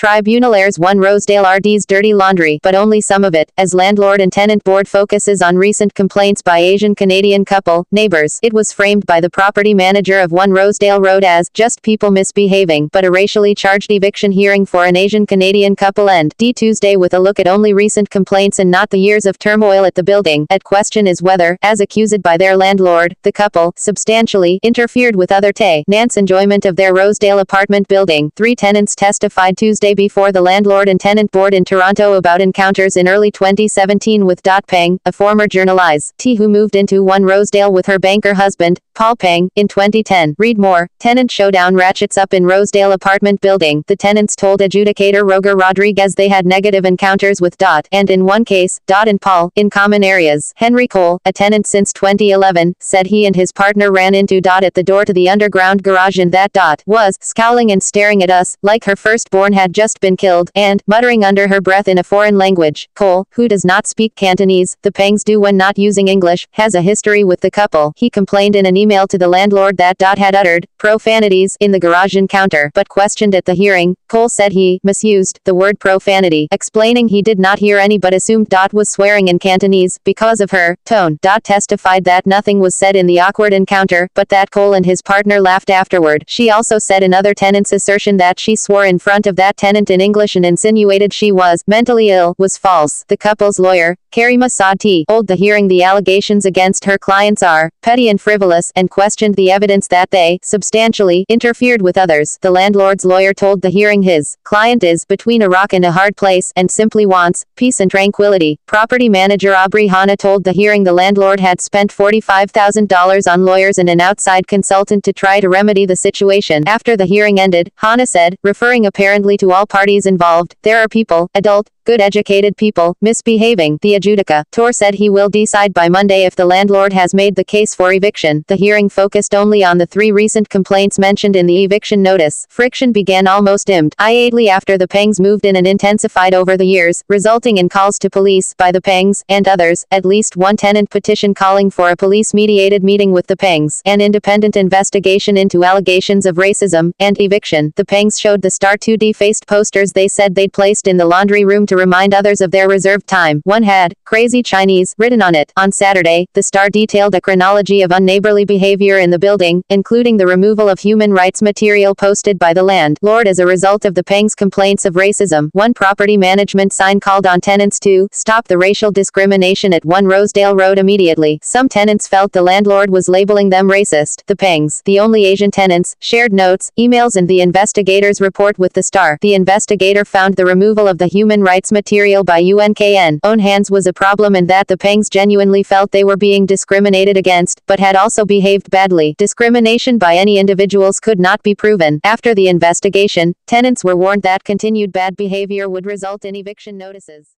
Tribunal airs One Rosedale Rds dirty laundry, but only some of it, as landlord and tenant board focuses on recent complaints by Asian Canadian couple, neighbors. It was framed by the property manager of One Rosedale Road as just people misbehaving, but a racially charged eviction hearing for an Asian Canadian couple end Tuesday with a look at only recent complaints and not the years of turmoil at the building. At question is whether, as accused by their landlord, the couple substantially interfered with other tenants' enjoyment of their Rosedale apartment building. 3 tenants testified Tuesday before the Landlord and Tenant Board in Toronto about encounters in early 2017 with Peng, a former journalist who moved into One Rosedale with her banker husband, Paul Peng, in 2010. Read more. Tenant showdown ratchets up in Rosedale apartment building. The tenants told adjudicator Roger Rodriguez they had negative encounters with and in one case, and Paul, in common areas. Henry Cole, a tenant since 2011, said he and his partner ran into at the door to the underground garage and that was scowling and staring at us, like her firstborn had just been killed, and muttering under her breath in a foreign language. Cole, who does not speak Cantonese, the Pengs do when not using English, has a history with the couple. He complained in an email to the landlord that had uttered profanities in the garage encounter, but questioned at the hearing, Cole said he misused the word profanity, explaining he did not hear any but assumed was swearing in Cantonese because of her tone. Testified that nothing was said in the awkward encounter, but that Cole and his partner laughed afterward. She also said another tenant's assertion that she swore in front of that tenant in English and insinuated she was mentally ill was false. The couple's lawyer, Caryma, told the hearing the allegations against her clients are petty and frivolous, and questioned the evidence that they substantially interfered with others. The landlord's lawyer told the hearing his client is between a rock and a hard place and simply wants peace and tranquility. Property manager Aubrey Hanna told the hearing the landlord had spent $45,000 on lawyers and an outside consultant to try to remedy the situation. After the hearing ended, Hanna said, referring apparently to all parties involved, there are people, adult, good educated people, misbehaving. The adjudicator said he will decide by Monday if the landlord has made the case for eviction. The hearing focused only on the 3 recent complaints mentioned in the eviction notice. Friction began almost immediately after the Pengs moved in and intensified over the years, resulting in calls to police by the Pengs and others. At least one tenant petition calling for a police-mediated meeting with the Pengs, an independent investigation into allegations of racism and eviction. The Pengs showed the Star 2 defaced posters they said they'd placed in the laundry room to remind others of their reserved time. One had "Crazy Chinese" written on it. On Saturday, the Star detailed a chronology of unneighborly behavior in the building, including the removal of human rights material posted by the landlord as a result of the Pengs' complaints of racism. One property management sign called on tenants to stop the racial discrimination at One Rosedale Road immediately. Some tenants felt the landlord was labeling them racist. The Pengs, the only Asian tenants, shared notes, emails and the investigator's report with the Star. The investigator found the removal of the human rights material by UNKN own hands was a problem and that the Pengs genuinely felt they were being discriminated against, but had also behaved badly. Discrimination by any individuals could not be proven. After the investigation, tenants were warned that continued bad behavior would result in eviction notices.